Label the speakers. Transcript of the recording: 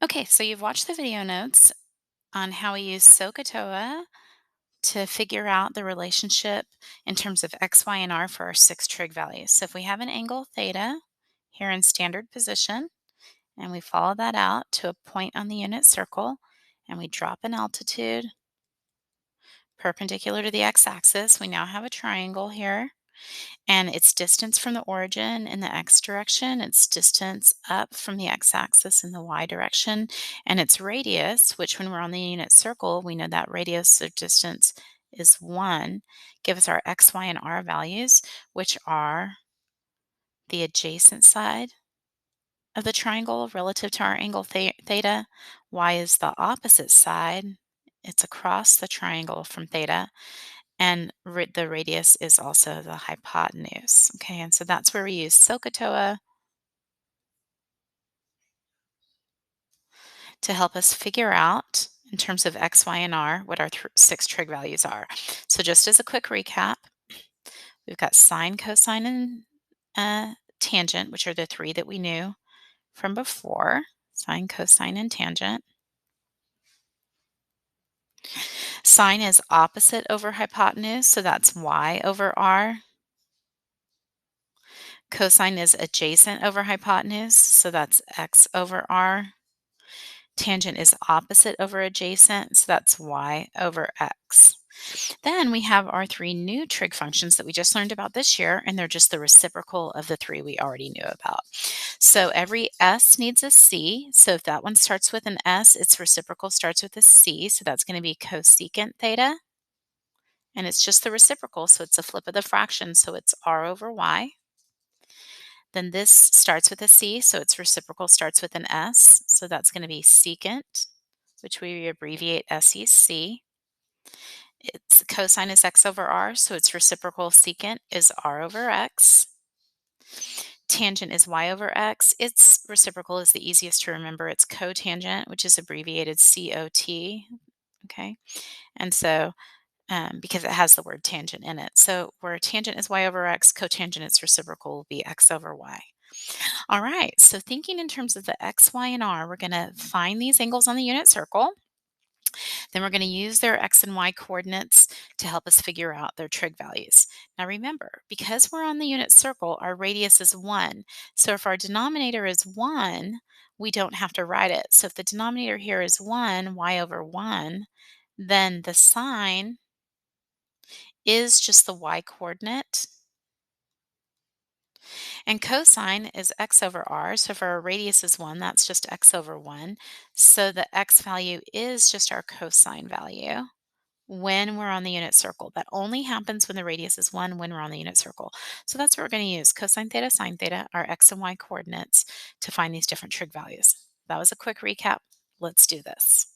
Speaker 1: Okay, so you've watched the video notes on how we use SOHCAHTOA to figure out the relationship in terms of x, y, and r for our six trig values. So if we have an angle theta here in standard position, and we follow that out to a point on the unit circle, and we drop an altitude perpendicular to the x-axis, we now have a triangle here. And its distance from the origin in the x direction, its distance up from the x-axis in the y direction, and its radius, which when we're on the unit circle, we know that radius or distance is 1, give us our x, y, and r values, which are the adjacent side of the triangle relative to our angle theta. Y is the opposite side. It's across the triangle from theta, and the radius is also the hypotenuse. Okay, and so that's where we use SOHCAHTOA to help us figure out, in terms of x, y, and r, what our six trig values are. So just as a quick recap, we've got sine, cosine, and tangent, which are the three that we knew from before. Sine, cosine, and tangent. Sine is opposite over hypotenuse, so that's y over r. Cosine is adjacent over hypotenuse, so that's x over r. Tangent is opposite over adjacent, so that's y over x. Then we have our three new trig functions that we just learned about this year, and they're just the reciprocal of the three we already knew about. So every s needs a c. So if that one starts with an s, its reciprocal starts with a c. So that's going to be cosecant theta. And it's just the reciprocal, so it's a flip of the fraction, so it's r over y. Then this starts with a c, so its reciprocal starts with an s. So that's going to be secant, which we abbreviate SEC. Its cosine is x over r, so its reciprocal secant is r over x. Tangent is y over x. Its reciprocal is the easiest to remember. It's cotangent, which is abbreviated COT. Okay, and so because it has the word tangent in it. So where tangent is y over x, cotangent, its reciprocal will be x over y. All right, so thinking in terms of the x, y, and r, we're going to find these angles on the unit circle. Then we're going to use their x and y coordinates to help us figure out their trig values. Now remember, because we're on the unit circle, our radius is 1. So if our denominator is 1, we don't have to write it. So if the denominator here is 1, y over 1, then the sine is just the y coordinate. And cosine is x over r. So if our radius is 1, that's just x over 1. So the x value is just our cosine value when we're on the unit circle. That only happens when the radius is 1 when we're on the unit circle. So that's what we're going to use, cosine theta, sine theta, our x and y coordinates, to find these different trig values. That was a quick recap. Let's do this.